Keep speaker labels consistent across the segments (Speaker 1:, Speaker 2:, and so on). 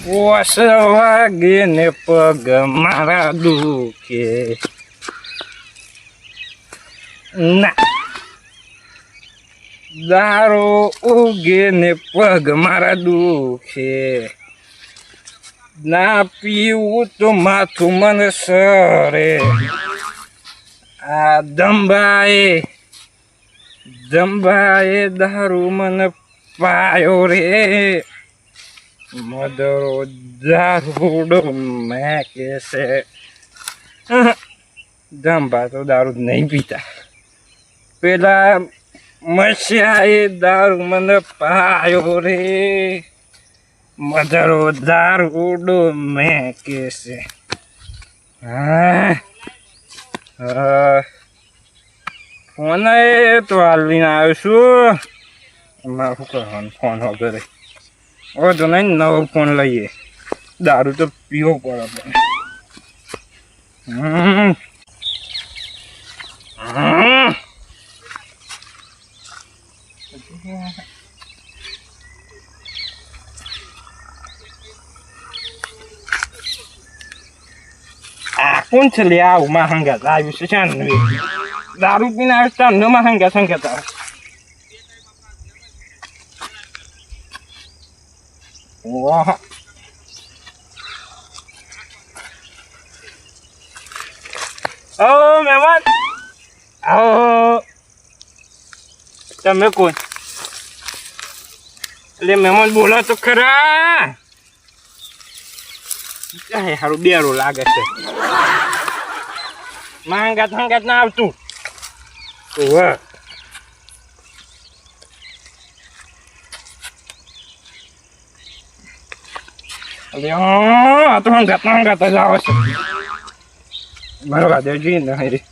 Speaker 1: વાગે ને પગ મારા દુખે ના દારો ઉગે ને પગ મારા દુખે ના પીવું તો માથું મને સરે આ દંભાએ દારૂ મને પાયો રે મદરો દારૂડો મેં કે છે દંભા તો દારૂ નહીં પીતા પેલા મસ્યાએ દારૂ મને પાયો રે મદરો દારૂડો મેં કે છે ફોન તો હાલવીને આવ્યો છું એમાં શું કરવાનું ફોન વગેરે તો નહીં નવો ફોન લઈએ દારૂ તો પીવો પડે પણ કોણ છે લે આવું mahંગા આવ્યું છે ને દારૂ પીને આવ્યું ન mahંગા સંગત આવે ઓહ ઓ મહેમાન આવો તમે કોણ એટલે મહેમાન બોલો તો ખરા કાંઈ સારું બેરો લાગે છે માંગાત ના આવતું વાહ તો હંગાત જ આવે છે બરોબર દેજી ને હરી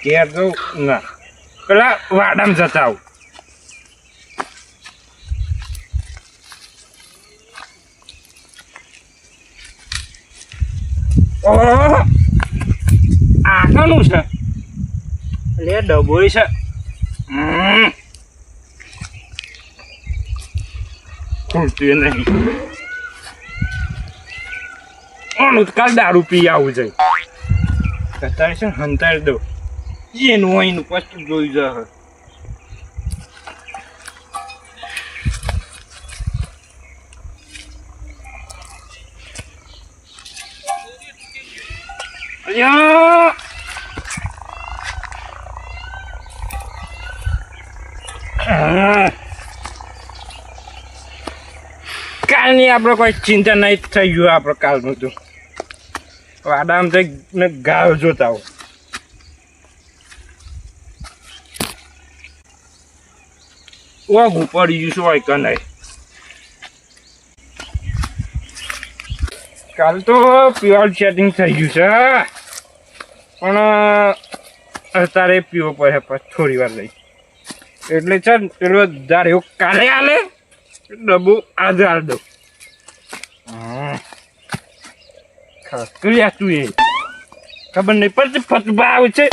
Speaker 1: કેર દઉં ના પેલા વાડામાં જતા આવું આકાનું છે એટલે ડબોળી છે ખુલતી નહીં કાલ દારૂ પી આવું છે અત્યારે છે હંતાડી દઉં એનું અહીંનું પછી જોઈ જશે કાલની આપણે કોઈ ચિંતા નહીં થઈ ગયું આપણે કાલનું તો વાડામાં જઈને ગાયો જોતા આવો ઓઘું પડી ગયું શું હોય કે નહીં કાલ તો પ્યોર સેટિંગ થઈ ગયું છે પણ અત્યારે પીવો પડે પછી થોડી વાર લઈ એટલે છે ને પેલો દાર એવું કાલે આલે ડબ્બુ આજે હાલ દઉં ખાસ તું તું એ ખબર નહીં પડતી ફતવા આવે છે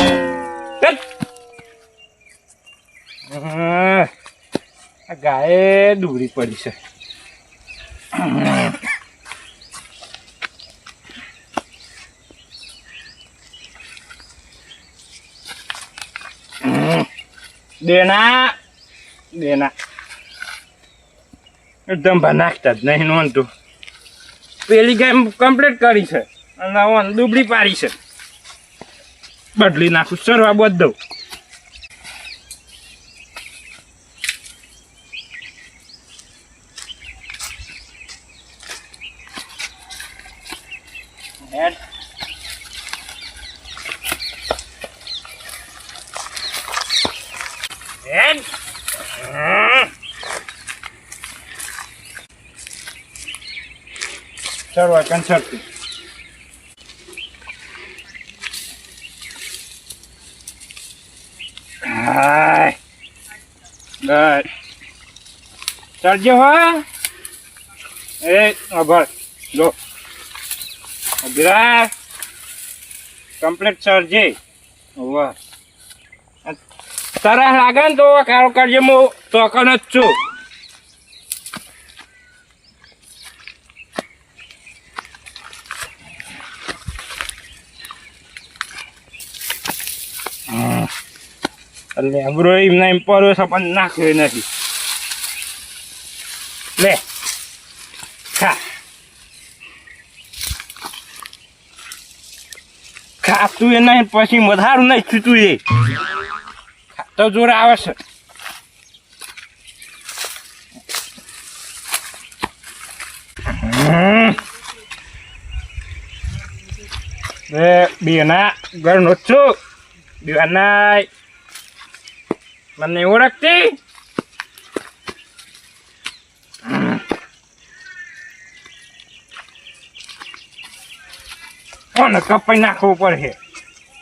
Speaker 1: આ ગાય દૂરી પડી છે દેના ધંભા નાખતા જ નહીં નોંધતું પેલી ગાય કમ્પ્લીટ કરી છે અને દુબળી પાડી છે બદલી નાખું સરવા બધ દઉં સરવા કંસરતી ચડજો હો એ આભાર જો અજરા કમ્પ્લીટ સરજે વાહ સરસ લાગે ને તો કારો કરજે હું ચોકન જ છું એટલે અબરો એમના એમ પર સપન નાખ્યો નથી લે ખા ખાતું એ નહીં પછી વધારું નહીં છૂટું એ તો જોર આવે છે બેના ઘરનો છું બેના મને ઓળખતી કોને કપાઈ નાખવું પડે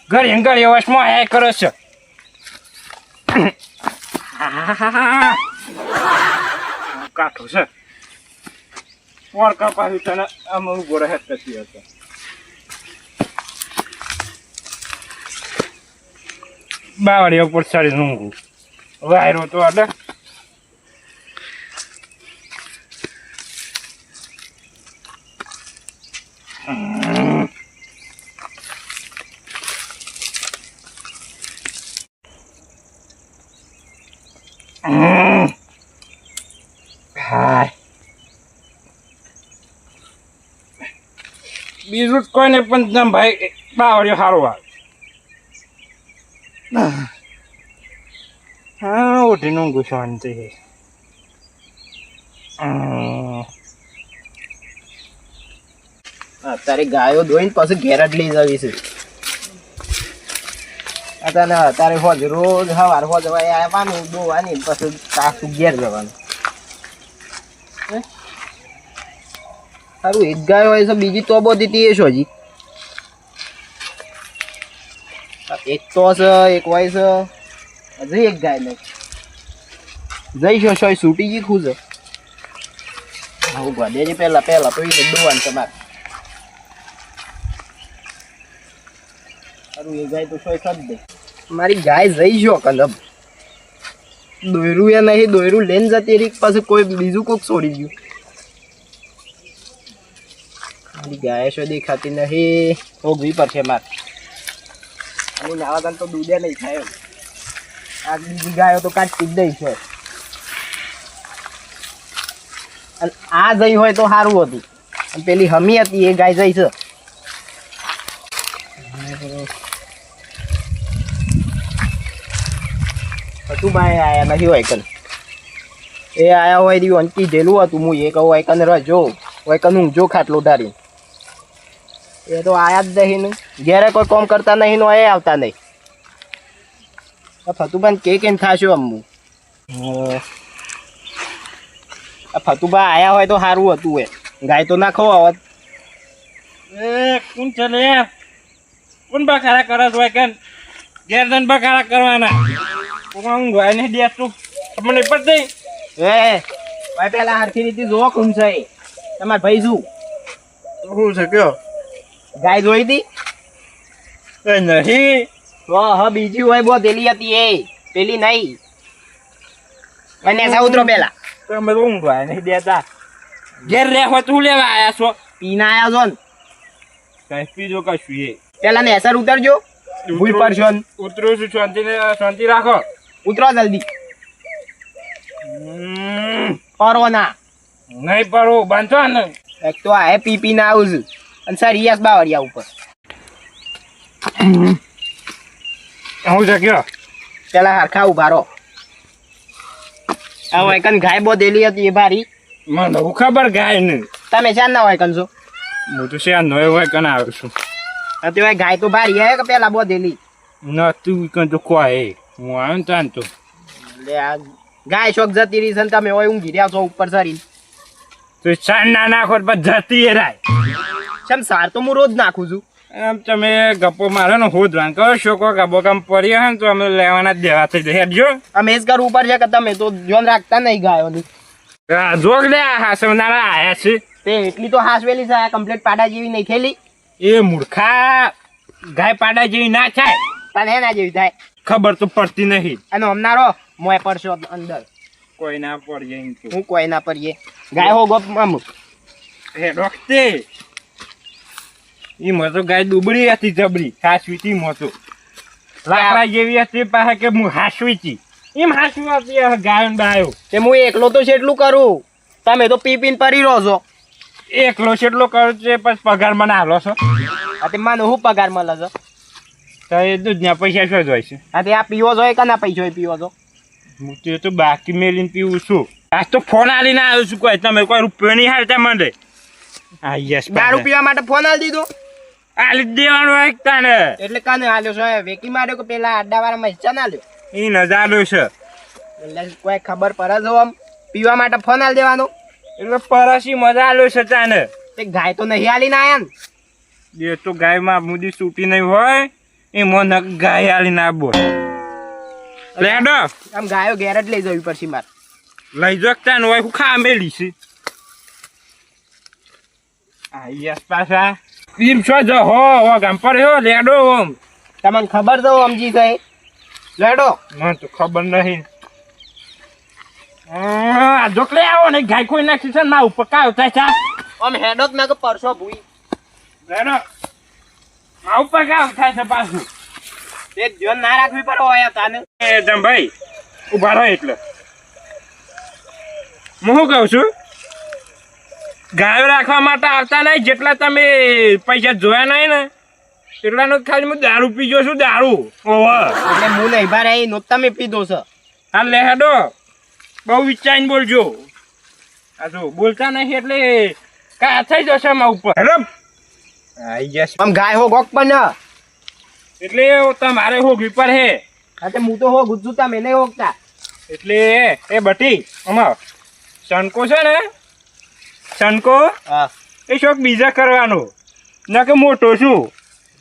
Speaker 1: ઘરે ઘરે વસમાં એ કરો છો કાઠું છે પોર કપાયું તને આમ ઉભો રહે પછી હતો બાવળી ઉપર ચડી ઊંઘું વાયરો તો એટલે બીજું જ કોઈને પણ ભાઈ બાવળીઓ સારું આવે હા ઉઠીને ઊંઘું શાંતિ
Speaker 2: અત્યારે ગાયો ધોઈને પછી ઘેર જ લઈ જવી છે અત્યારે હોજ રોજ સવાર હોજ આવવાનું દોવાની પછી પાછું ઘેર જવાનું સારું એક ગાય હોય છે બીજી તો બધી હતી એ શું હજી એક તો છે એક હોય છે હજી એક ગાય નહીં જઈશો શોય છૂટી ગઈ ખુશ હું ગોડે છે પહેલા તો એ દોવાનું તમારે સારું એ ગાય તો શોય જ દે મારી ગાય જઈશો કદમ દોયરું એ નહીં દોયરું લઈને જતી રહી પછી કોઈ બીજું કોઈક છોડી ગયું મારી ગાય શું દેખાતી નહીં ભોગવી પડશે મારે અને નાવા તો દૂધે નહીં થાય આ બીજી ગાયો તો કાઢી જ દઈશ અને આ જઈ હોય તો સારું હતું અને પેલી હમી હતી એ ગાય જઈ છે હતું ભાઈ આયા નહીં હોય કન એ આયા હોય રહ્યું કીધેલું હતું હું એ કહું હોય કન રજો હોય કન ઊંઘજો ખાટલો ધારી એ તો આયા જ નહીં ઘેરે કોઈ કામ કરતા નહીં નો એ આવતા નહીં ફતુભાઈ કેમ થાશો અમ્મુ ફતુભા આયા હોય તો સારું હતું એ ગાય તો નાખો આવત
Speaker 1: એ કોણ ચાલે કોણ બખાડા કરે હોય કે ગેરદન બખાડા કરવાના હું ગાય નહીં દેતું મને પડ દઈ
Speaker 2: એ ભાઈ પેલા હરખી રીતે જોવો કોણ છે તમારે ભાઈ શું
Speaker 1: છે કયો
Speaker 2: ગાય જોઈ હતી
Speaker 1: નહીં
Speaker 2: તો હા બીજી હોય બહુ પેલી હતી એ પેલી નહીં અને ઉતરો પેલા
Speaker 1: તમે ઊંઘવા નહીં દેતા ઘેર રે હોય તું લેવા આયા છો
Speaker 2: પીના આયા છો ને
Speaker 1: કઈ પીજો કશું એ
Speaker 2: પેલા ને એસર ઉતરજો ભૂલ પડશો
Speaker 1: ઉતરું છું શાંતિ રાખો
Speaker 2: ઉતરો જલ્દી પરો ના
Speaker 1: નહીં પરો બાંધો ને
Speaker 2: એક તો આ પી ના આવું છું અને સર યસ બાવળિયા ઉપર
Speaker 1: હું છે કયો
Speaker 2: પેલા હરખા ઉભા રહો આ વાયકન ગાય બહુ દેલી હતી એ ભારી
Speaker 1: મને ખબર ગાય ને
Speaker 2: તમે ચાર ના વાયકન છો
Speaker 1: હું તો શેર નો વાયકન આવ્યો છું
Speaker 2: તે ગાય તો ભારી હે કે પેલા બહુ દેલી
Speaker 1: ના તું કન તો કોઈ હું આવ્યો ને તાન તો
Speaker 2: લે આ ગાય શોક જતી રહી છે ને તમે હોય ઊંઘી રહ્યા છો ઉપર સરીને
Speaker 1: તો સાર ના નાખો બસ જતી રાય
Speaker 2: કેમ સાર તો હું રોજ નાખું છું
Speaker 1: એમ તમે ગપ્પો મારો ને હોદવાન કરો શોકો ગપ્પો કામ પડ્યો હોય ને તો અમે લેવાના જ દેવા થઈ જાય હેડજો
Speaker 2: અમે જ કરવું ઉપર છે કે તમે તો જોન રાખતા નહીં ગાયોની
Speaker 1: જોગ લે હાસવનારા આયા છે
Speaker 2: તે એટલી તો હાસવેલી છે કમ્પ્લીટ પાડા જેવી નહીં ખેલી
Speaker 1: એ મૂર્ખા ગાય પાડા જેવી ના થાય.
Speaker 2: પણ હે ના જેવી થાય.
Speaker 1: ખબર તો પડતી નહીં.
Speaker 2: અને હમણારો મોય પડશો અંદર.
Speaker 1: કોઈ ના પડીએ એમ તો.
Speaker 2: હું કોઈ ના પડીએ. ગાય હો ગપ મામુ.
Speaker 1: હે ડોક્ટર ઈ તો ગાય દુબળી હતી જબરી હાસવીતી મોતો લાકડા જેવી હતી પાસે કે હું હાસવીતી એમ હાસવી હતી ગાયો ને બાયો.
Speaker 2: તે હું એકલો તો કેટલું કરું. તમે તો પી પીને પરી રહો છો.
Speaker 1: એકલો કેટલો કરો છે પછી પગાર મને હાલો છો.
Speaker 2: આ તે માનો હું પગાર મળે છે.
Speaker 1: તો એ દૂધના પૈસા શું જ હોય છે.
Speaker 2: આ તે આ પીવો છો કે ના પૈસા પીવો છો.
Speaker 1: હું તો બાકી મેલીને પીવું છું. આજ તો ફોન આલીને આવ્યો છું. કોઈ તમે કોઈ રૂપિયો નહીં હાલતા મને. હા યસ
Speaker 2: દારૂ પીવા માટે ફોન આલી દીધો.
Speaker 1: આલી દેવાનો હોય તાને.
Speaker 2: એટલે કાને આલ્યો છો વેકી માર્યો કે પેલા આડાવાળા મસ્ચા આલ્યો.
Speaker 1: એ નજારો છે
Speaker 2: એટલે કોઈ ખબર પડે છે આમ પીવા માટે ફોન આલી દેવાનો.
Speaker 1: એટલે પરસી મજા આલો છે તાને.
Speaker 2: તે ગાય તો નહીં આલીને આયા ને.
Speaker 1: એ તો ગાયમાં મુદી છૂટી નહીં હોય એ મને ગાય આલીને આવો. લેડો
Speaker 2: આમ ગાયો ઘેર જ લઈ જવી પડશે મારે.
Speaker 1: લઈ જતા ને હોય હું ખા મેલી છે. આ યસ પાછા એમ છો જો હો ગામ પર હો લેડો ઓમ.
Speaker 2: તમને ખબર તો સમજી છે લેડો.
Speaker 1: મને તો ખબર નહીં. જોકલે આવો ને ગાય કોઈ નાખી છે ના ઉપર કાયો થાય છે.
Speaker 2: આમ હેડો જ મેં કે પરસો ભૂઈ.
Speaker 1: લેડો આ ઉપર કાયો થાય છે પાછું.
Speaker 2: એક જોન ના રાખવી પડે હોય તાને.
Speaker 1: એ જમભાઈ ઉભા રહો એટલે હું શું કહું છું ગાયો રાખવા માટે આવતા નહીં. જેટલા તમે પૈસા જોયા નહીં ને એટલાનો ખાલી હું દારૂ પીજો છું દારૂ. ઓહ
Speaker 2: એટલે હું નહીં ભારે એ નોટ તમે પીધો છે.
Speaker 1: હા લે હેડો બહુ વિચારીને બોલજો. આ જો બોલતા નહીં એટલે કા થઈ જશે એમાં ઉપર. હેડો આઈ જશે.
Speaker 2: આમ ગાય હો ગોક પણ
Speaker 1: એટલે તમારે હોગી પર હે.
Speaker 2: હા તે હું તો હો ગુજ્જુ તમે નહીં હોગતા.
Speaker 1: એટલે એ બટી અમાર સનકો છે ને સનકો
Speaker 2: હા
Speaker 1: એ શોખ બીજા કરવાનો ના કે મોટો છું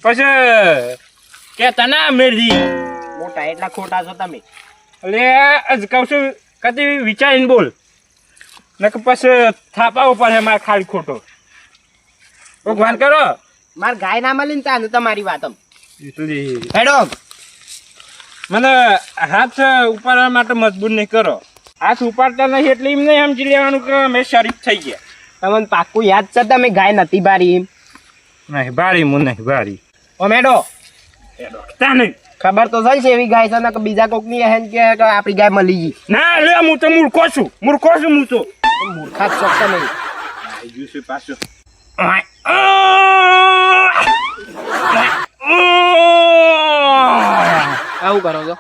Speaker 1: પછી કેતા ના મેળવી
Speaker 2: મોટા એટલા ખોટા છો તમે.
Speaker 1: એટલે કહું છું કદી વિચારીને બોલ ના કે પછી થાપા ઉપર હે મારે ખાલી ખોટો ભગવાન કરો.
Speaker 2: મારે ગાય ના મળી ને તાનું તમારી વાત
Speaker 1: એટલી
Speaker 2: હેડો.
Speaker 1: મને હાથ ઉપાડવા માટે મજબૂર નહીં કરો. હાથ ઉપાડતા નહીં એટલે એમ નહીં સમજી લેવાનું કે અમે શરીફ થઈ ગયા.
Speaker 2: તમને પાક્કું યાદ છે તમે ગાય નથી બારી એમ.
Speaker 1: નહીં બારી હું નહીં બારી.
Speaker 2: ઓ મેડો
Speaker 1: તા નહીં
Speaker 2: ખબર તો છે એવી ગાય છે ને કે બીજા કોક ની હે કે આપણી ગાય મળી ગઈ.
Speaker 1: ના લે હું તો મૂર્ખો છું હું તો
Speaker 2: મૂર્ખા જ છો તમે.
Speaker 1: આવી ગયું છે પાછું.
Speaker 2: આવું કરો છો.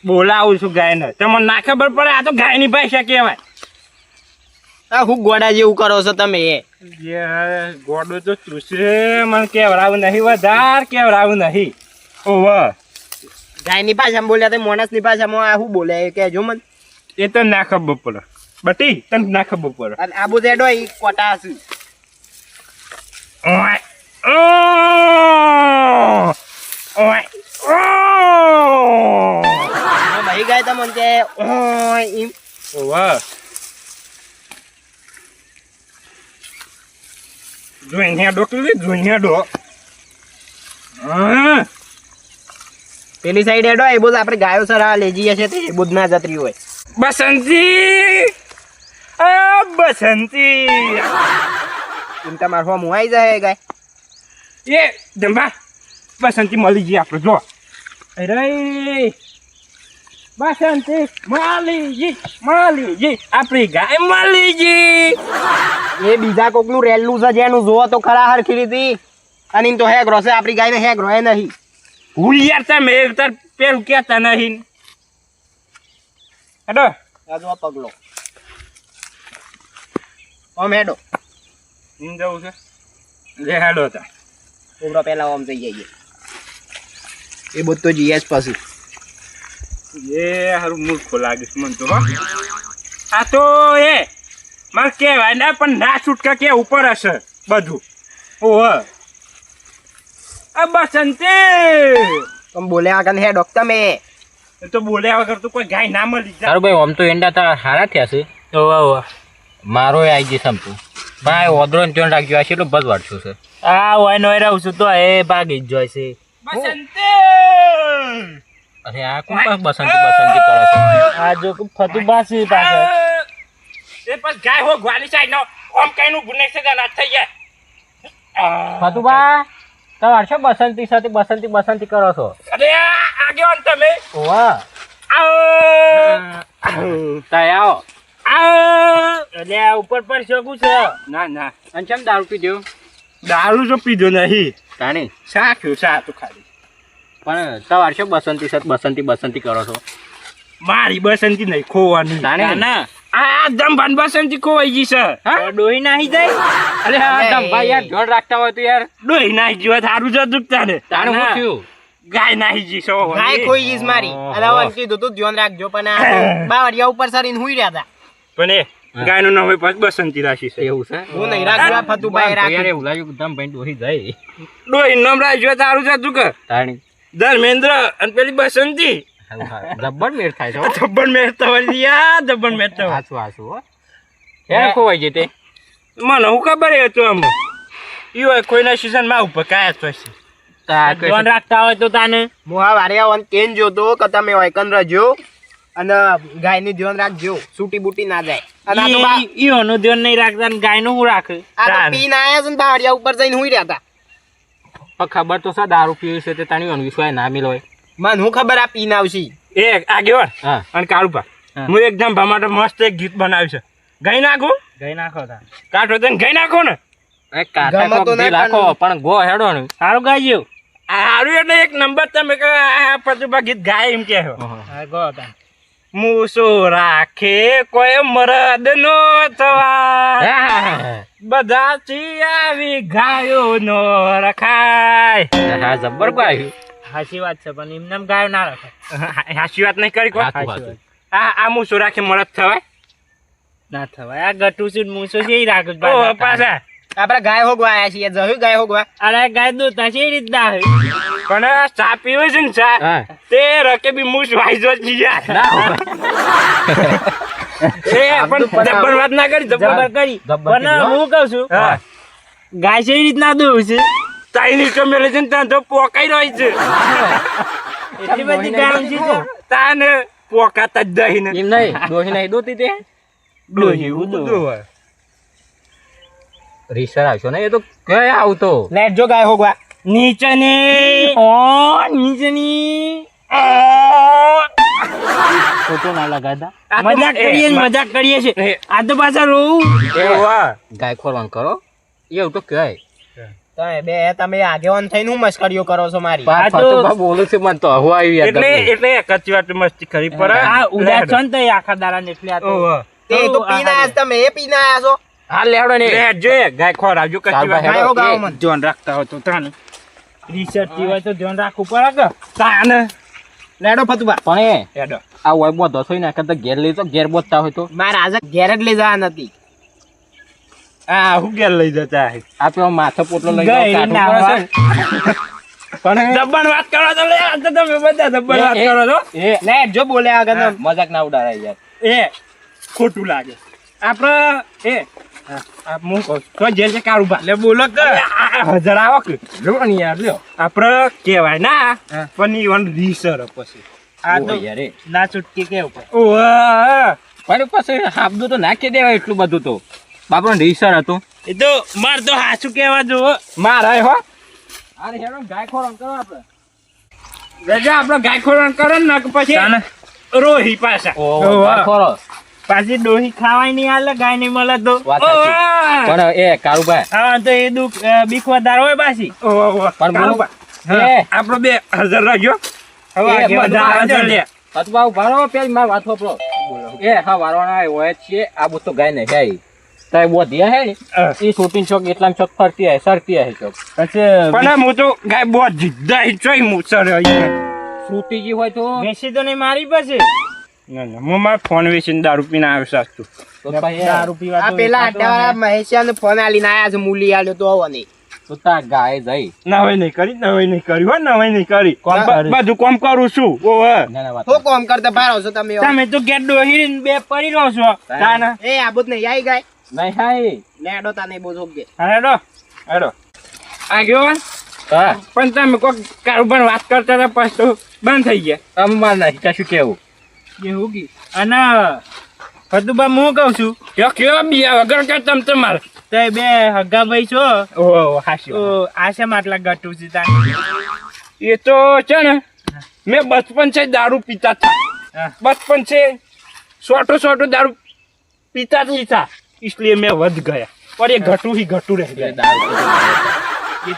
Speaker 1: બોલાવું છું ગાય ને તમને ના ખબર પડે. આ તો ગાય ની ભાષા કહેવાય.
Speaker 2: આ હું ગોડા જેવું કરો છો તમે.
Speaker 1: ગોડો તો ચૂસે મને કેવડાવું નહીં વધાર કેવડાવું નહીં. ઓહ
Speaker 2: ગાય ની ભાષામાં બોલ્યા તો માણસ ની ભાષામાં આ શું બોલે એ કહેજો મને.
Speaker 1: એ તો ના ખબર પડે બટી તને ના ખબર પડે.
Speaker 2: અને આબુ જેડો એ કોટા હશે.
Speaker 1: ઓય
Speaker 2: ભાઈ ગાય તમને કે એમ.
Speaker 1: ઓહ જોઈને હેડો જોઈને હેડો.
Speaker 2: પેલી સાઈડ હેડો એ બધું આપણે ગાયો સરા લઈ જઈએ છીએ તે બધું ના જતરી હોય.
Speaker 1: બસંતી બસંતી
Speaker 2: એમ તમારે હોમ આવી જાય ગાય.
Speaker 1: એ જંબા બસંતી મળી ગઈ આપણે જો. અરે બસંતી મળી ગઈ આપણી ગાય મળી ગઈ.
Speaker 2: એ બીજા કોકનું રેલું છે જેનું જોવો તો ખરા હરખી રીતી. અને એમ તો હેગ રોશે આપણી ગાયને હેગ રોય નહીં.
Speaker 1: હું યાર તમે તાર પેલું કહેતા નહીં. હેડો
Speaker 2: આ જો પગલો ઓમ હેડો.
Speaker 1: એમ જવું છે લે હેડો તા.
Speaker 2: ઉમરો પહેલા ઓમ જઈ જઈએ. એ બધું તો જીએસ પછી
Speaker 1: એ હારું મૂર્ખો લાગે છે મને તો. આ તો એ મારે કહેવાય ને પણ ના છૂટકા કે ઉપર હશે બધું. ઓહ આ બસંતી
Speaker 2: તમે બોલ્યા આગળ હેડો તમે.
Speaker 1: એ તો બોલ્યા વગર તો કોઈ ગાય ના મળી જાય.
Speaker 3: સારું ભાઈ આમ તો એંડા તારા સારા થયા છે. મારો આવી જશે આમ તો ભાઈ ઓદરો ને ધ્યાન રાખજો આ કેટલું બસ વાળશું છે
Speaker 4: આ હોય નો રહું છું તો એ ભાગી જ જાય છે.
Speaker 3: અરે આ કોણ પાસ બસંતી કરો છો
Speaker 4: આ જો ફતુ બાસી પાસે
Speaker 1: એ બસ ગાય હો ગ્વાલી સાઈડ નો ઓમ કઈનું ગુનેક છે ના થઈ જાય.
Speaker 3: ફતુબા તમારે શું બસંતી કરો છો
Speaker 1: અરે આગેવાન તમે
Speaker 3: ઓવા
Speaker 1: આવો
Speaker 3: તાય આવો
Speaker 4: એટલે આ ઉપર પર શકું છે.
Speaker 1: ના ના
Speaker 3: અને ચમ દારૂ પીધો
Speaker 1: દારૂ જો પીધો નહીં
Speaker 3: તાણી
Speaker 1: સાખ્યું સાતું ખાલી.
Speaker 3: પણ તમારે શું બસંતી કરો છો
Speaker 1: મારી બસંતી નહીં ખોવાની.
Speaker 3: તાણી
Speaker 4: ના
Speaker 1: આ દમભાન બસંતી ખોવાઈ ગઈ છે.
Speaker 4: તો ડોહી નાહી જાય.
Speaker 3: અરે હા ભાઈ યાર ધ્યાન રાખતા હોય તો યાર
Speaker 1: ડોહી નાહી જીવા સારું છે દુખતા ને
Speaker 3: તાણે શું થયું
Speaker 1: ગાય નાહી જી સો
Speaker 2: ગાય ખોઈ ગઈશ મારી. અરે હવે કીધું તું ધ્યાન રાખજો પણ આ બાવળિયા ઉપર સરીને હુઈ રહ્યા હતા.
Speaker 1: પણ એ ગાયનું નામ હોય પછી બસંતી રાશી છે.
Speaker 3: એવું છે
Speaker 2: હું નહીં રાખવા ફતુભાઈ
Speaker 3: યાર
Speaker 2: રાખ.
Speaker 3: એવું લાગ્યું કે દમ ભાઈ ડોહી જાય
Speaker 1: ડોહી નામ રાખ્યું સારું છે તું કે
Speaker 3: તાણી
Speaker 1: ધર્મેન્દ્ર અને પેલી બસંતી
Speaker 3: જબ્બર મેળ થાય છે
Speaker 1: ધબ્બન મેળતા વળિયા ધબ્બન મેળતા
Speaker 3: હાચું હો ક્યારે ખોવાઈ જતે
Speaker 1: મને હું ખબર હતું આમ ઈ કોઈના સીઝન માં ઉપર કાયા તો છે.
Speaker 4: ધ્યાન રાખતા હોય તો તાને
Speaker 2: હું આ વારિયા કેન જોતો કે તમે વાયકન રહેજો અને ગાયનું ધ્યાન રાખજો સૂટી બૂટી ના જાય. અને આ તો બા-
Speaker 4: ઈઓનું ધ્યાન નહીં રાખતા ને ગાયનું હું રાખે.
Speaker 2: આ તો પીને આયા છે ને બાવળિયા ઉપર જઈને હુઈ રહ્યા હતા.
Speaker 3: પણ ખબર તો સા દારૂ પીવું છે તે તાણી અનવિશ્વાસ ના મિલોય
Speaker 2: મને હું ખબર આ પીને આવશે.
Speaker 1: એ આગેવાન
Speaker 3: હા
Speaker 1: અને કાળુપા
Speaker 3: હા.
Speaker 1: હું એકદમ ભા માટે મસ્ત એક ગીત બનાવ્યું છે. ગાઈ નાખો
Speaker 4: ગઈ નાખો તા
Speaker 1: કાઢો તને ગાઈ નાખો ને
Speaker 3: એ કાટા
Speaker 2: ગમે તો
Speaker 3: કોક
Speaker 2: નહીં
Speaker 3: રાખો પણ ગો હેડો ને
Speaker 4: સારું ગાઈજો.
Speaker 1: હારું એટલે એક નંબર તમે કહો આ પ્રતિભા ગીત ગાય એમ કે
Speaker 4: હા ગો તા
Speaker 1: મૂસો રાખે કોઈ મરદ નો થવા બધાથી આવી ગાયો નો રખાય.
Speaker 3: હા જબ્બર ગાયું
Speaker 4: સાચી વાત છે પણ એમને એમ ગાયો ના રાખે.
Speaker 1: હાચી વાત નહીં કરી કોઈ.
Speaker 3: હાચું.
Speaker 1: આ મૂસો રાખે મરદ થવાય.
Speaker 4: ના થવાય આ ગટુ છે મૂસો છે ઈ રાખે જ
Speaker 1: ઓ પાછા
Speaker 2: આપડે ગાય હોગવા આયા છીએ જયું ગાય હોગવા.
Speaker 4: અરે ગાય દોતા છે એ રીતના હે.
Speaker 1: પણ ચા પીવે છે ને ચા
Speaker 3: હા
Speaker 1: તે રકે બી મૂસ વાઈજો જ યાર. એ પણ જબ્બર વાત ના કરી
Speaker 4: જબર કરી પણ હું કહું છું
Speaker 1: હા
Speaker 4: ગાય છે એ રીતના દોવું છે.
Speaker 1: તાઈની કમેલે છે ને ત્યાં તો પોકાઈ રહી છે.
Speaker 4: એટલી બધી ગાય છે
Speaker 1: તાને પોકાતા જ દહીં ને
Speaker 3: એમ નહીં ડોહી નહીં દોતી તે
Speaker 1: ડોહી ઉડો હોય.
Speaker 3: રીસર આવશો ને એ તો કઈ આવતો
Speaker 2: લેટ જો ગાય હોગવા.
Speaker 4: નીચેની નીચેની ફોટો ના લગાતા
Speaker 1: આ તો
Speaker 4: મજાક કરીએ ને મજાક કરીએ છે.
Speaker 1: એ.
Speaker 4: આ તો પાછા રોવું
Speaker 3: ગાય ખોરવાન કરો એવું તો કહેવાય
Speaker 2: તમે આગેવાન થઈને હું મસ્કરીઓ કરો છો મારી.
Speaker 4: આ તો-
Speaker 3: બોલું છે મને તો હવા આવી યાર
Speaker 1: એટલે કચ્છી વાત મસ્તી કરી પર
Speaker 4: આ ઉદાસ છો ને તો એ આખા દાડા ને એટલે આ તો
Speaker 1: ઓહો
Speaker 2: તે તો પીને આયા છો તમે એ પીને આયા છો.
Speaker 3: હા લેવડો ને
Speaker 1: લે જોઈએ ગાય ખોરાવજો કચ્છી
Speaker 3: ચાલ
Speaker 1: વાત
Speaker 3: ભાઈ,
Speaker 2: ગાય હોગાવો
Speaker 3: એ.
Speaker 2: મને.
Speaker 1: ધ્યાન રાખતા હોય તો તાને
Speaker 4: રિસર્ચ થી હોય તો ધ્યાન રાખવું પડે કે
Speaker 1: તાને
Speaker 2: લેડો ફતુબા.
Speaker 3: પણ એ
Speaker 1: હેડો
Speaker 3: આ હોય બોધો છો ને કરતા ઘેર લઈ તો ઘેર બોધતા હોય તો
Speaker 2: મારે આજે ઘેર જ લઈ જવા નથી.
Speaker 1: આ હું ઘેર લઈ જતા હે
Speaker 3: આ પેલો માથે પોટલો લઈ
Speaker 4: ગઈ
Speaker 3: જાઓ,
Speaker 4: ના
Speaker 3: કાઢવું પડે છે. પણ
Speaker 1: દબણ વાત કરો તો લે આ તો તમે બધા દબણ વાત કરો છો
Speaker 3: એ
Speaker 2: લેટ જો બોલ્યા આગળ
Speaker 3: હા, મજાક ના ઉડાડાય યાર
Speaker 1: એ ખોટું લાગે આપણે એ આ હું કહું તો જેલ છે કારુબા લે બોલો કે હજાર આવો કે લો ને યાર લ્યો આપણે કહેવાય ના પણ ઈ વન રીસર પછી
Speaker 4: આ તો
Speaker 3: ઓય યાર એ.
Speaker 4: ના છૂટકી કેવું પડે.
Speaker 1: ઓહ
Speaker 3: પણ પછી હાબદું તો નાખી દેવાય એટલું બધું તો બાપરો રીસર હતું
Speaker 4: એ તો માર તો હાચું કહેવા જોવો.
Speaker 1: મારા હો
Speaker 3: અરે હેડો ગાય ખોરણ કરો આપણે
Speaker 1: રજા આપણે ગાય ખોરણ કરે ને કે પછી રોહી પાછા
Speaker 3: ઓહો ગાય ખોરો
Speaker 4: પાછી ડોહી ખાવાય નહીં હાલે ગાય નહીં મળે તો
Speaker 3: વાત સાચી. પણ એ કાળુભાઈ
Speaker 4: હા તો એ દુઃખ બીક વધારે હોય પાછી.
Speaker 3: પણ
Speaker 1: કારુબા
Speaker 3: એ
Speaker 1: આપણે 2000 રાખ્યો હવે
Speaker 3: એ,
Speaker 1: આગળ
Speaker 3: બધા
Speaker 1: હજાર લે
Speaker 3: પતવાવ ભારો પેલી માર વાત વાપરો એ હા વારવાના હોય જ છે આ બધું તો ગાય નહીં જાય તાય બોધિયા હે ને એ શૂટિંગ ચોક એટલા ચોક ફરતી હે સરતી હે ચોક
Speaker 4: પછી
Speaker 1: પણ હું તો ગાય બહુ જીદ્દા ચોઈ મુસર
Speaker 3: શૂટી જી હોય તો
Speaker 4: વેચી તો નહીં મારી પછી
Speaker 1: હું મારા ફોન વેચીને દારૂ પીને આવ્યો સાચું
Speaker 3: તો પછી
Speaker 4: દારૂ પીવા
Speaker 2: આ
Speaker 4: તો
Speaker 2: પેલા
Speaker 4: વેચાતો
Speaker 2: અડ્ડાવાળા મહેશિયાનો ફોન આલીને આયા છે મૂલી આલ્યો તો આવો નહીં.
Speaker 3: તો તાર ગાય જાય
Speaker 1: નવાઈ નહીં કરી નવાઈ નહીં કરી હો નવાઈ નહીં કરી
Speaker 4: કોમ કરે?
Speaker 1: બધું કોમ કરું છું ઓહો
Speaker 3: ના ના વાત
Speaker 2: શું કોમ કરતા ભારો છો તમે?
Speaker 4: તમે તો ઘેર ડોહી બે પડી રહો છો
Speaker 1: તાના
Speaker 2: એ આબુત નહીં આઈ ગાય.
Speaker 3: નહીં હાય
Speaker 2: લેડો તાને બોજો કે
Speaker 1: હેડો હેડો આગેવાન
Speaker 3: હા
Speaker 1: પણ તમે કોક કારોબાર વાત કરતા હતા પછી તો બંધ થઈ ગયા
Speaker 3: અમાર નહીં કશું કેવું
Speaker 4: એવું કી અને ફતુબા હું કહું છું
Speaker 1: કયો કયો બિયા વગર કે તમ તમારે
Speaker 4: તો બે હગા ભાઈ છો
Speaker 1: ઓહો હાસી
Speaker 4: તો આ શા માટલા ગટુ છે તાન
Speaker 1: એ તો છે ને મેં બચપન से दारू पीता था
Speaker 4: हाँ।
Speaker 1: बचपन से छोटो दारू पीता ही था इसलिए मैं वध गया और ये घटू ही घटू रह गया
Speaker 4: એ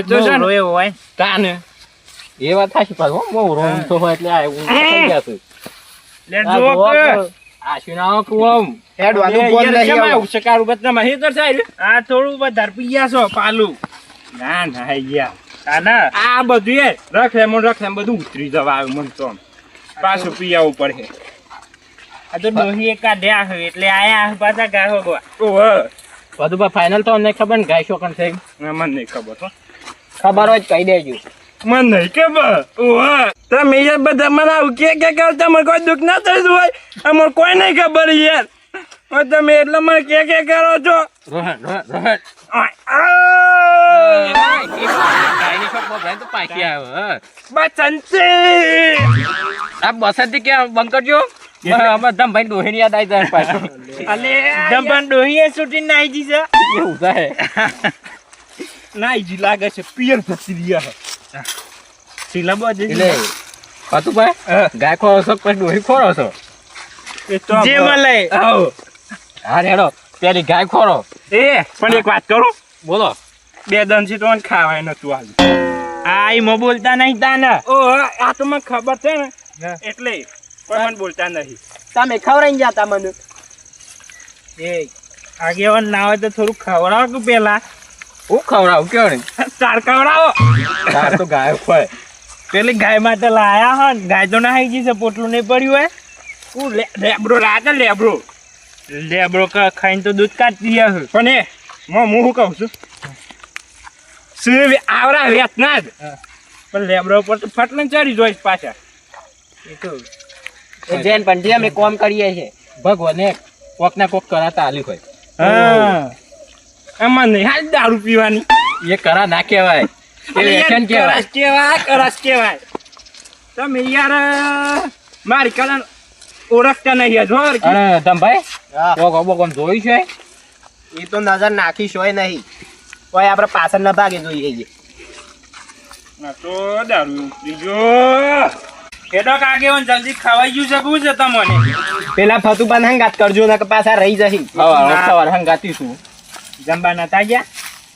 Speaker 4: તો
Speaker 1: છે ને.
Speaker 4: રોયો હોય
Speaker 1: ताने
Speaker 3: એ વાત થાશી પાછો હું રોમ તો હોય એટલે આ હું થઈ ગયા છું
Speaker 4: લે જો કે
Speaker 3: આશીના કુવમ
Speaker 2: હેડવાનું બોલ નહીં આવું.
Speaker 1: શકારું બતના હિતર થાય
Speaker 4: આ થોડું વધારે પીયા છો પાલું
Speaker 1: ના ના યાર
Speaker 4: તાના
Speaker 1: આ બધું એ રખેમ બધું ઉતરી જવા આવ્યું મને તો આમ. પાછું પીયાવું પડે
Speaker 4: આ તો ડોહી એક કાઢ્યા હોય એટલે આયા પાછા ગાહો ગવા
Speaker 1: ઓહ
Speaker 3: બધું ફાઇનલ તો અમને ખબર ને ગાય શોકન થઈ
Speaker 1: મને નહીં ખબર હો
Speaker 2: ખબર હોય તો કહી દેજો
Speaker 1: મને નહીં ખબર ઓહ તમે યાર બધા મને આવું કે તમને કોઈ દુઃખ ના થતું હોય અમારે કોઈ નહીં ખબર યાર હવે તમે એટલે મને કે કરો છો
Speaker 3: રોહન રોહન
Speaker 1: ઓય, આ!
Speaker 3: ગાયની શોક માં તો પાછી આવ્યો
Speaker 1: બસંતી
Speaker 3: આ બસંતી કે બંધ કરજો અમે ધમભાઈ ડોહીની યાદ આવી જાય પાછું
Speaker 1: અલે
Speaker 4: દંપણ ડોહીએ છૂટી નાઈ જી છે
Speaker 3: એવું થાય
Speaker 1: ના ઈજી લાગે છે પિયર ફસી રહ્યા છે
Speaker 4: સિલાબો
Speaker 3: એટલે ફતુભાઈ ગાય ખોરો છો પછી ડોહી ખોરો છો
Speaker 1: એ તો
Speaker 4: જે મળે
Speaker 1: આવો
Speaker 3: હા રેડો પેલી ગાય ખોરો
Speaker 1: એ પણ એક વાત કરું
Speaker 3: બોલો
Speaker 1: બે દન થી તો મને ખાવાય નતું આજ
Speaker 4: આ ઈમો બોલતા નહીં તાના
Speaker 1: ઓ આ તો મને ખબર છે ને એટલે પણ મને બોલતા નહીં
Speaker 2: તમે ખવરાઈ જતા મને
Speaker 4: એ આગેવાન ના હોય તો થોડું ખવડાવો કે પેલા
Speaker 3: હું ખવડાવું કેવો ને
Speaker 1: ચાર કવડાવો
Speaker 3: તાર તો ગાય ખોય
Speaker 4: પેલી ગાય માટે લાયા હો ને, ગાય તો ના આવી ગઈ છે પોટલું નહીં પડ્યું હોય
Speaker 1: હું લેબરો રાતે લેબરો
Speaker 4: લેબરો ખાઈને તો દૂધ કાઢતી હશે
Speaker 1: પણ એ હું શું કહું છું શું આવરા વેત ના જ પણ લેબરો પર તો ફટલે ચડી જોઈશ પાછા
Speaker 4: એ તો
Speaker 2: જેન પણ અમે કોમ કરીએ છે
Speaker 3: ભગવાને કોક ના કોક કરાતા આલી હોય
Speaker 4: હા
Speaker 1: એમાં નહીં હાલ દારૂ પીવાની
Speaker 3: એ કરા ના કહેવાય એ વ્યસન કહેવાય
Speaker 1: કરસ કહેવાય તમે યાર મારી કલન ઓળખતા નહીં હજુ
Speaker 3: અને ધમભાઈ
Speaker 2: હા.
Speaker 3: કોક અબોક જોયું છે
Speaker 2: એ તો નજર નાખીશ હોય નહીં કોઈ આપણે પાછળ ના ભાગે જોઈએ છીએ.
Speaker 1: ના તો દારૂ પીજો
Speaker 4: કેડો આગેવાન જલ્દી ખવાઈ ગયું છે શું છે તમને
Speaker 2: પેલા ફતુબાન હંગાત કરજો ને કે પાછા રહી જશે
Speaker 3: સવાર હંગાતી છું
Speaker 4: જંબા નતા ગયા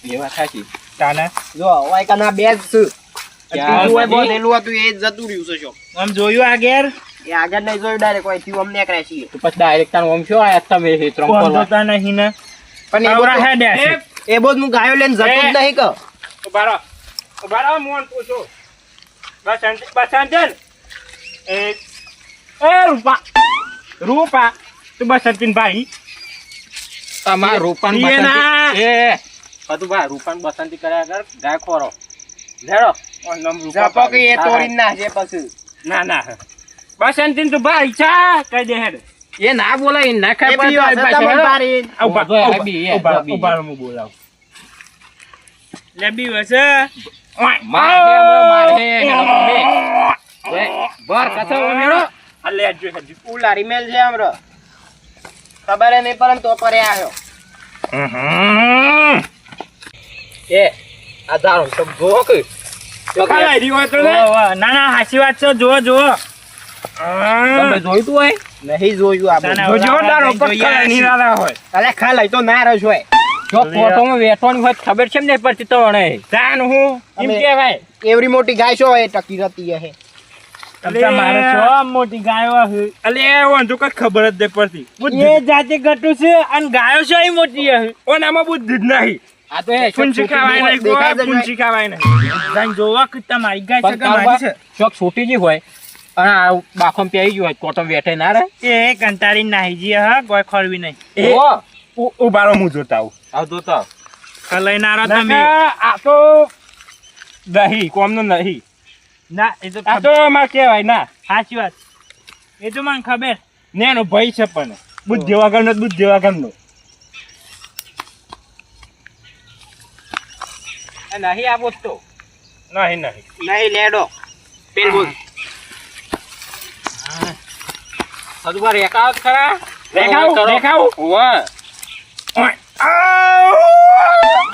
Speaker 3: એ વાત સાચી
Speaker 4: તાના
Speaker 2: જો હોય કના બે જ છું.
Speaker 3: ક્યાં
Speaker 2: બીજું હોય
Speaker 3: બધી?
Speaker 2: બોલેલું હતું એ જ જતું રહ્યું છે શોપ.
Speaker 4: આમ જોયું આગેર
Speaker 2: એ આગળ નહીં જોયું ડાયરેક્ટ કોઈ થયું અમને કરે છીએ
Speaker 3: તો પછી ડાયરેક્ટ તાર ઓમ છો આયા તમે હે ત્રણ
Speaker 4: કોણ
Speaker 3: કરવા
Speaker 4: જોતા નહીં ને
Speaker 2: પણ એ
Speaker 4: આવરા
Speaker 2: બધું-
Speaker 4: હેડ્યા છે
Speaker 2: એ બધું હું ગાયો લઈને જતો જ નહીં કહો
Speaker 1: ઉભા રહો મોહન પૂછો બસંતન એ રૂપા તું બસંતીન ભાઈ
Speaker 3: તમાર રૂપાન
Speaker 1: એ ના.
Speaker 3: બસંતી એ ફતુભા રૂપાન બસંતી કર્યા કર ગાય ખોરો લેડો
Speaker 1: ઓન નામ રૂપા
Speaker 2: જપો કે એ
Speaker 3: હા,
Speaker 2: તોડીને નાખે પછી
Speaker 1: ના ના બસંતીન તો ભાઈ છા કઈ દે હેડ
Speaker 3: એ ના બોલાય ના
Speaker 2: એ
Speaker 3: ખાય
Speaker 2: બી
Speaker 3: પાછો
Speaker 2: વાત
Speaker 3: પાછો
Speaker 2: તમને
Speaker 3: હેડો.
Speaker 2: મારી.
Speaker 1: ઉભા
Speaker 3: ઉભા, આ બી, એ, આ બી.
Speaker 1: ઉભા હું બોલાવ
Speaker 4: લેબી વસે
Speaker 3: માર હે હમણાં માર હે હેડો તમે. ઓય, બર કથો હેડો
Speaker 1: અલે આજો હેડ
Speaker 2: ઉલારી મેલ છે આમરો ખબર નહીં પરંતુ પરે આવ્યો
Speaker 3: એ આ દારૂ તો જો કે
Speaker 1: ખાઈ રહ્યો હોય તો ને
Speaker 4: ના ના હાચી વાત છે જુઓ જુઓ
Speaker 3: તમે જોયું તું હોય
Speaker 2: નહીં જોયું આ બધું.
Speaker 4: ના,
Speaker 1: જો જોરદાર ઉપર ખાઈ નહીં રાલા હોય
Speaker 2: અલે ખા લઈ તો ના રસ હોય
Speaker 3: જો ફોટોમાં વેઠવાની હોય તો ખબર છે ને નહીં પડતી તો વણે
Speaker 1: તાન હું એમ
Speaker 2: અમે-
Speaker 1: કહેવાય
Speaker 2: એવડી મોટી ગાય શું હોય ટકી રહેતી હે
Speaker 4: તમતા મારે છો આમ મોટી ગાયો હે
Speaker 1: અલે વાંધો કઈ ખબર જ નહીં પડતી
Speaker 4: એ જાતે ગટુ છે અને ગાયો છે એ મોટી હે
Speaker 1: ઓનામાં બુદ્ધિ જ નહીં
Speaker 3: આ તો એ
Speaker 1: પૂંછી ખાવાય નહીં
Speaker 2: દેખાય
Speaker 1: કોઈ
Speaker 2: જ
Speaker 1: પૂંછી ખાવાય નહીં
Speaker 4: જાણ જોવા કે તમારી ગાય છે કે
Speaker 3: પણ
Speaker 4: મારી છે
Speaker 3: શોખ છૂટી ગઈ હોય અને આ બાખમ પેઈ ગયું હોય કોટમ વેઠે ના રહે
Speaker 4: એ કંટાળી નાહી જી હા કોઈ ખોરવી નહીં
Speaker 1: એ
Speaker 3: ઓ
Speaker 1: ઉભારો હું જોતા આવું
Speaker 3: આવ જોતો
Speaker 4: કલઈ નારો તમે
Speaker 1: નકા આ તો દહીં કોમનો નહીં
Speaker 4: ના એ તો
Speaker 1: આ તો માં કહેવાય ના
Speaker 4: સાચી વાત એ તો મને ખબર
Speaker 1: નેનો ભાઈ છે પણ બુદ્ધિ વગરનો જ બુદ્ધિ વગરનો
Speaker 3: નહીં આ બોલતો
Speaker 1: નહીં
Speaker 2: નહીં લેડો પેલ બોલ
Speaker 3: સદુબા રેખાવ ખરા
Speaker 1: દેખાવ
Speaker 3: વાહ
Speaker 1: ઓય આવ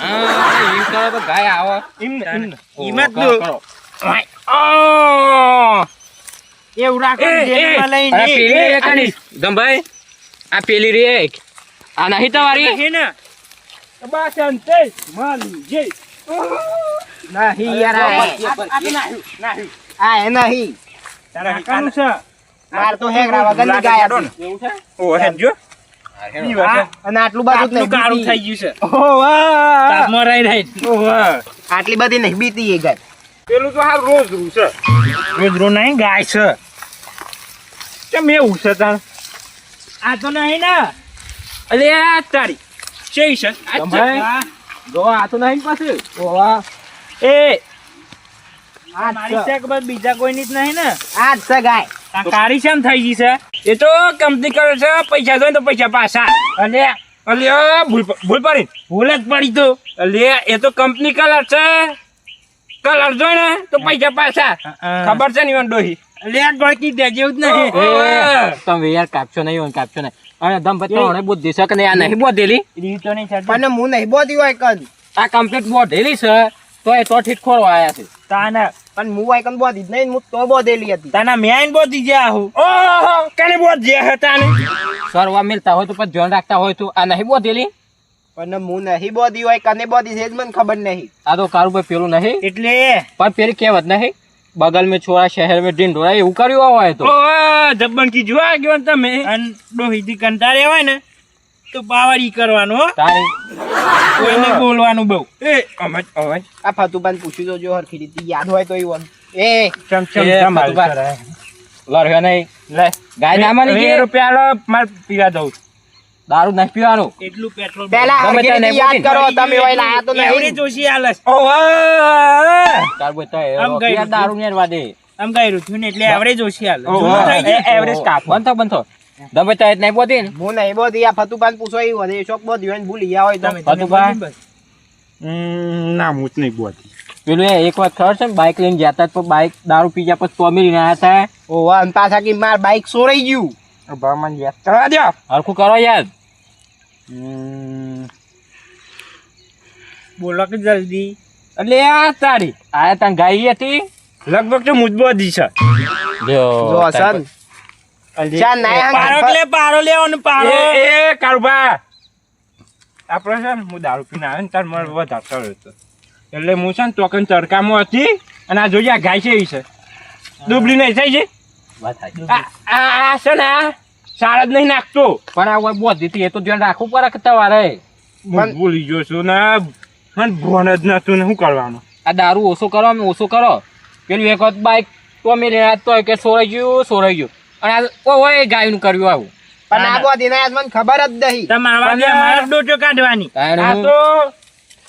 Speaker 3: એમ કરો તો ગાય આવો
Speaker 4: ઈમત દો
Speaker 1: ઓય આ
Speaker 4: એવું રાખો
Speaker 1: એ,
Speaker 4: જેલમાં
Speaker 3: અરે
Speaker 4: લઈને
Speaker 3: પેલી રે કાની ગંભાઈ આ પેલી રે આ નહીં તમારી
Speaker 4: હે ને
Speaker 1: બસ અંતે માલી જય
Speaker 2: નહીં યાર આ એ નહીં
Speaker 4: કાકાનું છે
Speaker 2: માર તો હેગરા વગરની ગાય હતી.
Speaker 3: એવું છે
Speaker 1: ઓ હેજો
Speaker 2: અને આટલું બધું જ
Speaker 4: આટલું કાળું
Speaker 2: નહીં
Speaker 4: થઈ
Speaker 2: બીતી.
Speaker 4: ગયું છે
Speaker 1: ઓ વાહ
Speaker 4: તાપમાં રહી રહી
Speaker 1: ઓ વાહ
Speaker 2: આટલી બધી નહીં બીતી એ ગાય
Speaker 1: પેલું તો હાલ રોજ રૂ છે
Speaker 4: રોજ રોજ નહીં ગાય છે
Speaker 1: કેમ એવું છે તાર
Speaker 4: આ તો નહીં ને
Speaker 1: અલે આ તારી છે છે
Speaker 3: ગંભાઈ જો આ તો નહીં પાછું
Speaker 2: ઓવા
Speaker 1: એ
Speaker 2: આ
Speaker 4: મારી છે કે બસ બીજા કોઈની જ નહીં ને
Speaker 2: આ જ છે ગાય
Speaker 4: આ કાળી શેમ થઈ ગઈ છે
Speaker 1: એ તો કંપની કરે છે પૈસા જોઈને તો પૈસા પાછા
Speaker 4: અલે
Speaker 1: અલે ભૂલ પડી
Speaker 4: ભૂલ જ પડી તો
Speaker 1: અલે એ તો કંપની કલર છે કલર જોઈને તો પૈસા પાછા ખબર છે ને ઈવન ડોહી
Speaker 4: અલે આ ગળકી દે જેવું જ નહીં
Speaker 1: ઓય.
Speaker 3: તમે યાર કાપશો નહીં કાપશો નહીં અને દંપતિ તો બોધ શકે ને આ નહીં બોધેલી
Speaker 4: રીતો નહીં થતી
Speaker 2: પણ હું નહીં બોધી હોય કન
Speaker 3: આ કમ્પ્લીટ બોધેલી છે તો એ તો ઠીક ખોરવા આયા છે
Speaker 4: તાના
Speaker 2: પણ હું હોય કન બોધી જ નહીં હું તો બોધેલી હતી
Speaker 4: તાના મેન બોધી ગયા હું
Speaker 1: ઓહો કને બોધ જે હતા ને
Speaker 3: સરવા મિલતા હોય તો પછી ધ્યાન રાખતા હોય તો આ નહીં બોધેલી
Speaker 2: પણ હું નહીં બોધી હોય કને બોધી છે જ મને ખબર નહીં
Speaker 3: આ તો કારુભાઈ પેલું નહીં
Speaker 4: એટલે
Speaker 3: પણ પેલી કહેવત નહીં બગલ में छोरा शहर में ढिंढोरा એવું કર્યું હોય તો
Speaker 1: ઓય જબ્બન કી જોવા ગયો ને તમે
Speaker 4: અન ડોહીથી કંટાળે હોય ને તો પાવડી કરવાનું હો
Speaker 3: તારી
Speaker 4: કોઈને બોલવાનું બહુ
Speaker 1: એ અમજ અવાજ
Speaker 2: આ ફતુબાન પૂછી જોજો હરખી રીતે યાદ હોય તો એવું એ
Speaker 1: ચમ
Speaker 3: એ
Speaker 1: ચમ
Speaker 3: ફતુબા. લડ્યો નહીં
Speaker 1: લે
Speaker 3: ગાય ના માની
Speaker 1: વીસ
Speaker 3: ગઈ.
Speaker 1: રૂપિયા લો માર પીવા દઉં
Speaker 3: દારૂ નહીં પીવાનું
Speaker 4: એટલું પેટ્રોલ
Speaker 2: પહેલા
Speaker 3: ગમે
Speaker 2: હરખી
Speaker 3: ત્યાં
Speaker 2: રીતે યાદ
Speaker 3: નહીં
Speaker 2: કરો તમે હોય લાયા તો
Speaker 4: એવડી
Speaker 2: નહીં
Speaker 4: જોશી આલસ
Speaker 1: ઓય
Speaker 3: કારુભાઈ તો
Speaker 4: આમ
Speaker 3: એ
Speaker 4: ગઈ
Speaker 3: યાર દારૂ નેરવા દે
Speaker 4: આમ ગાયરું થયું ને એટલે એવડે જોશી આલસ
Speaker 1: ઓહો.
Speaker 4: જૂનું થઈ ગયું.
Speaker 1: એવરેજ કાપ
Speaker 3: બંધો દમે તો નહીં બોધી ને
Speaker 2: હું નહીં બોધી આ ફતુબાન પૂછો એવું હોય શોખ બોધી હોય ને ભૂલી ગયા હોય તો
Speaker 4: તમે
Speaker 3: ફતુબા.
Speaker 4: બોલી બસ.
Speaker 1: ના હું જ નહીં બોલતી
Speaker 3: પેલું એક વાર ખબર છે બાઇક લઈને ગયા હતા તો બાઇક દારૂ પી ગયા પછી તો અમે રહ્યા હતા
Speaker 2: ઓવા અને પાછા કે માર બાઈક સોરાઈ ગયું
Speaker 1: ભગવાન યાદ કરવા દો
Speaker 3: હરખું કરો યાર
Speaker 4: બોલો કે જલ્દી
Speaker 1: એટલે આ તારી
Speaker 3: આ ત્યાં ગાય હતી
Speaker 1: લગભગ તો મુજબો દી છે
Speaker 2: જો સન ચા નાયા
Speaker 4: પારો કે લે, પારો લેવાનો પારો
Speaker 1: એ કારુભા આપણે છે ને હું દારૂ પીને આવે ને તાર મને વધારે ચડ્યો હતો એટલે હું છે ને તોકન તડકામાં હતી અને આ જોઈએ આ ગાય છે એવી છે ડૂબલી નહીં થઈ છે આ છે ને આ સાર જ નહીં નાખતો
Speaker 3: પણ આ કોઈ બોધી હતી એ તો ધ્યાન રાખવું પડે કે તમારે
Speaker 1: હું ભૂલી ગયો છું ને મને ભોન જ નતું ને શું કરવાનું
Speaker 3: આ દારૂ ઓછો કરો અમે ઓછો કરો પેલું એક વખત બાઇક તો અમે લેવા તો કે સોરાઈ ગયું અને આ ઓય ગાયનું કર્યું આવું
Speaker 2: પણ આ બોધી ના મને ખબર જ નહીં
Speaker 4: તમારા વાગે અમારે ડોટો કાઢવાની
Speaker 3: તાણે
Speaker 1: આ
Speaker 3: હું-
Speaker 1: તો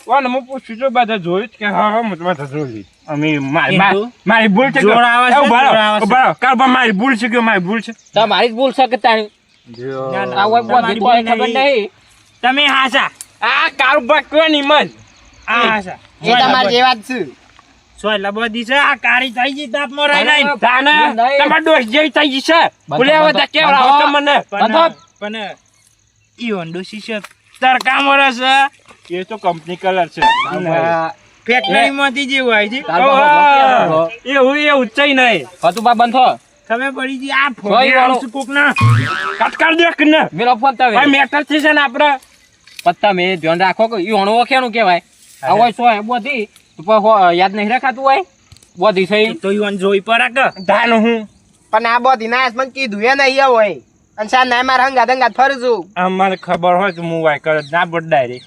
Speaker 1: કોને હું પૂછ્યું છું બધા જોયું જ કે હા હું તો બધા જોઈ લીધું અમે મારી ભૂલ છે કે-
Speaker 4: જોર આવે છે,
Speaker 1: એ ઉભા રહો,
Speaker 4: જોર આવે છે.
Speaker 1: ઉભા રહો. કારુભા, મારી ભૂલ છે કે મારી ભૂલ છે
Speaker 3: તમારી જ ભૂલ છે કે તાણી
Speaker 4: ના, ના,
Speaker 3: આ ઓય બોધી
Speaker 4: તમારી
Speaker 3: કોઈ
Speaker 4: ભૂલ
Speaker 3: ખબર
Speaker 4: નહીં.
Speaker 3: નહીં
Speaker 4: તમે હાસા
Speaker 1: આ કારુભા કોની મન
Speaker 4: આ હાસા
Speaker 2: એ તમારે જેવા જ છે
Speaker 4: સોયલા બધી છે આ કાળી થઈ ગઈ તાપમાં રહી રહી
Speaker 1: તાને
Speaker 3: નહીં.
Speaker 1: તમાર દોસ્ત જેવી થઈ ગઈ છે ભૂલે હવે તા કેવડા
Speaker 3: બંધો.
Speaker 1: આવતો મને
Speaker 4: પણ ઈ હોન્ડો શીશો તરકામાં રસ
Speaker 1: એ તો કંપની કલર છે
Speaker 4: ફેક્ટરી માંથી જેવું આવે છે
Speaker 3: તાર
Speaker 1: એવું ઉચ્ચાઈ નહીં
Speaker 3: ફતુબા બંધો
Speaker 4: ખબર પડી ગઈ આ
Speaker 3: સોય
Speaker 4: ફોન
Speaker 3: વાળો.
Speaker 4: કોક ના
Speaker 1: કટકાર દે કે ને
Speaker 3: મેલો ફોન તાવે
Speaker 1: ભાઈ મેટર થી છે ને આપણે
Speaker 3: પત્તા મેં ધ્યાન રાખો કે ઈ હણવો કેનું કહેવાય આ હોય સો હે બોધી તો પછી યાદ નહીં રખાતું હોય બોધી થઈ
Speaker 4: તો ઈવન જોઈ પડા કે
Speaker 1: ધાન હું
Speaker 2: પણ આ બોધી ના મને કીધું એ નહીં હોય અને સા ના મારા હંગાત હંગાત ફરજું
Speaker 1: મને ખબર હોય તો હું વાય કરે ના બદલાય રે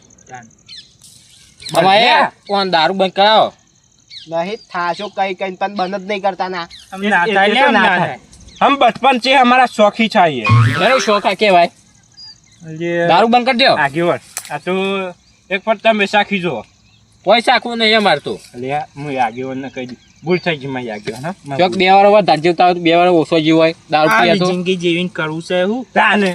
Speaker 3: બાબા કોણ દારૂ બંધ કરાવો
Speaker 2: નહીં થાશો કઈ કઈ પણ બંધ જ નહીં કરતા ના
Speaker 4: અમને ના થાય લે, અમને ના થાય.
Speaker 1: हम बचपन से हमारा शौक ही चाहिए
Speaker 3: ઘણો શોખ આ કહેવાય
Speaker 1: ये
Speaker 3: દારૂ બંધ કરી દો
Speaker 1: आगे बढ़ आ तो एक पर તમે સાખી જો
Speaker 3: પૈસા આખું નહીં અમાર તો
Speaker 1: એટલે હું આગેવાન ને કહી દીધું ભૂલ થઈ ગઈ મારી આગેવાન હા
Speaker 3: ચોક 2 વાર વધારે જીવતા હોય તો 2 વાર ઓછો જીવ હોય દારૂ
Speaker 4: આ
Speaker 3: પીએ તો
Speaker 4: જિંદગી જેવીને કરવું છે હું
Speaker 1: તાને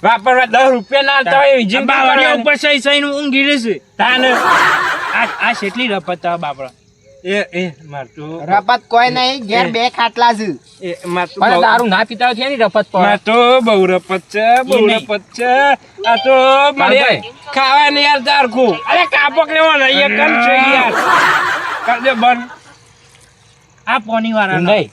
Speaker 1: વાપરવા 10 રૂપિયા ના આવતા હોય એવી જિંદગી
Speaker 4: બાવળિયા
Speaker 1: કરવાની.
Speaker 4: ઉપર સહી સહી નું ઊંઘી રહેશે
Speaker 1: તાને
Speaker 4: આ કેટલી રપત બાપડા
Speaker 1: એ માર તો
Speaker 2: રપત કોઈ નહીં, ઘેર 2 ખાટલા છે.
Speaker 1: માર તો
Speaker 3: પણ દારૂ ના પીતા હોય છે ને રપત પર
Speaker 1: માર તો બહુ રપત છે બહુ
Speaker 4: એ નહીં.
Speaker 1: રપત છે આ તો મારે
Speaker 3: કાલભાઈ.
Speaker 1: ખાવાની યાર દારખું અરે કાપક લેવાનો એ કમ છે યાર કર દે બંધ
Speaker 4: આ પોની વાળા
Speaker 3: નહીં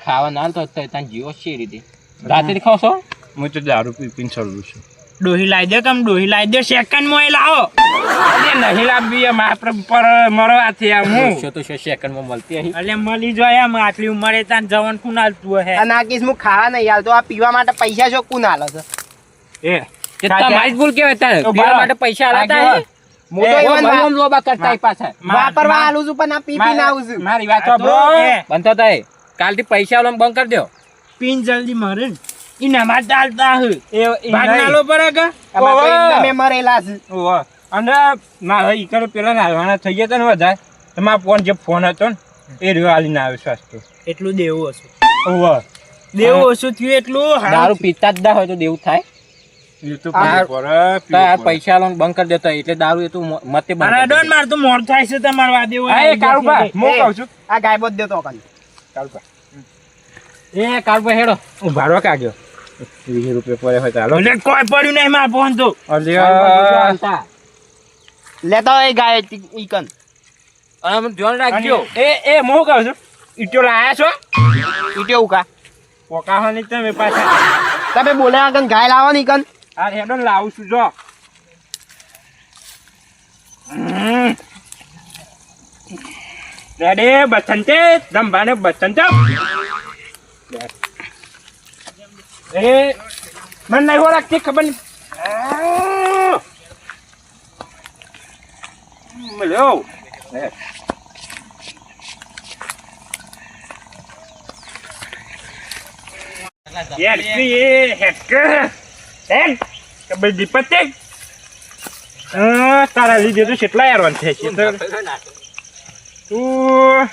Speaker 3: ખાવા ના તો તને જીવો છે એ રીતે રાત્રે ખાવ છો
Speaker 1: હું તો દારૂ પીને ચડું છું
Speaker 4: ડોહી લાવી દે કમ ડોહી લાવી દે સેકન્ડ માં એ લાવો
Speaker 1: અરે નહીં લાવવી એમ આપણે પર મરવાથી આમ હું
Speaker 3: શું તો શું સેકન્ડમાં મળતી અહીં
Speaker 4: એટલે મળી જાય એમ આટલી ઉંમરે તાન જવાન કોણ હાલતું હે
Speaker 2: આ નાકીશ હું ખાવા નહીં હાલતો, આ પીવા માટે પૈસા શું કોણ હાલે છે?
Speaker 1: એ
Speaker 3: કે તમારી જ ભૂલ કેવાય તારે
Speaker 1: તો
Speaker 3: પીવા
Speaker 1: બરાબર.
Speaker 3: માટે પૈસા આલાતા
Speaker 1: આગળ.
Speaker 3: હે
Speaker 2: હું તો
Speaker 3: એ
Speaker 2: even
Speaker 3: ઓમ લોબા કરતા હે પાછા
Speaker 2: વાપરવા હાલું છું, પણ આ પી પીને આવું છું.
Speaker 1: મારી વાત
Speaker 4: આ તો
Speaker 1: સાંભળો.
Speaker 4: એ
Speaker 3: બનતો થાય કાલથી પૈસા આલો બંધ કરી દો
Speaker 4: પીન જલ્દી મરે ને ઈ નમાજ ચાલતા હે
Speaker 1: એ
Speaker 4: ભાગ
Speaker 1: નહીં.
Speaker 4: નાલો પર કે
Speaker 2: આમાં તો
Speaker 1: ઓવે.
Speaker 2: એકદમ એ મરેલા છે.
Speaker 1: ઓવે. અને મારા ઈકડે પેલા નાલવાના થઈ ગયા હતા ને વધારે તો મારા ફોન જે ફોન હતો ને એ રહ્યો હાલીને આવ્યો સસ્તો
Speaker 4: એટલું દેવું હશે
Speaker 1: ઓવે.
Speaker 4: દેવું ઓછું થયું એટલું હારું.
Speaker 3: દારૂ પીતા જ ના હોય તો દેવું થાય
Speaker 1: એ તો
Speaker 3: આ-
Speaker 1: પીવું પડે,
Speaker 3: તો આ
Speaker 1: પીવું પડે.
Speaker 3: પૈસા આલો બંધ કરી દેતો એટલે દારૂ એ તું મતે બંધ
Speaker 4: અરે
Speaker 3: કરી
Speaker 4: ડોન
Speaker 3: દે.
Speaker 4: માર તો મોડ થાય છે તમાર વાદે હોય
Speaker 1: હા, એ કાળુભા, હું કહું છું
Speaker 2: આ ગાયબો જ દેતો કાલે.
Speaker 1: કાળુભા.
Speaker 3: એ કાળભાઈ હેડો
Speaker 1: હું ભાડો કાઢ્યો 20 રૂપિયા પડે હોય તો હાલો.
Speaker 4: એટલે કોઈ પડ્યું નહીં માર ફોન તો
Speaker 1: અલ્યા.
Speaker 2: લેતા હોય ગાય ઈકન.
Speaker 3: અને આમ ધ્યાન રાખજો
Speaker 1: એ હું કહું છું ઈટો લાયા છો
Speaker 2: ઈટે ઉકા.
Speaker 1: પોકાવાની તમે પાછા
Speaker 2: તમે બોલે આગળ ગાય લાવો ને ઈકન.
Speaker 1: આ હેડો ને લાવું છું જો રેડે બસંતે દંભાને બસંત એ મને નહીં હો રાખતી ખબર નહીં મળ્યો યાર એ હેડ કબડ્ડી પતે તારા લીધે તો કેટલા યાર થાય છે તું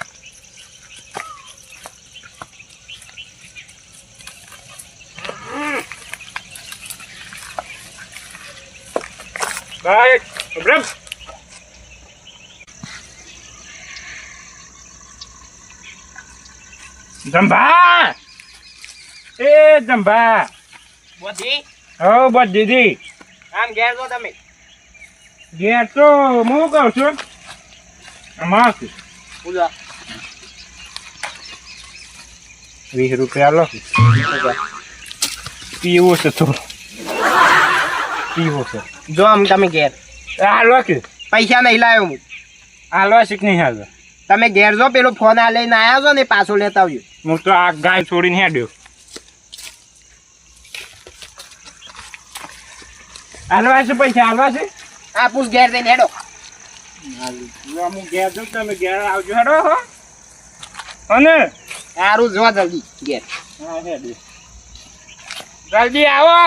Speaker 1: બાય બ્રમ જંભા એ જંભા
Speaker 2: બોધી
Speaker 1: હો બસ દીદી
Speaker 2: આમ ઘેર જો તમે.
Speaker 1: ઘેર તો હું કહું છું આમાં 20 રૂપિયા લો પીવું છે થોડું પીવું છે
Speaker 2: જો આમ તમે ઘેર
Speaker 1: હાલો કે
Speaker 2: પૈસા નહીં લાવ્યો હું.
Speaker 1: હાલો શીખ નહીં હાલો
Speaker 2: તમે ઘેર જો પેલો ફોન આ લઈને આવ્યા છો ને પાછો લેતા આવ્યો.
Speaker 1: હું તો આ ગાય છોડીને હેડ્યો હાલવા છે પૈસા હાલવા છે
Speaker 2: આ પૂછ ઘેર જઈને હેડો.
Speaker 1: હું ઘેર છું તમે ઘેર આવજો હેડો હો અને
Speaker 2: સારું જો જલ્દી ઘેર.
Speaker 1: જલ્દી આવો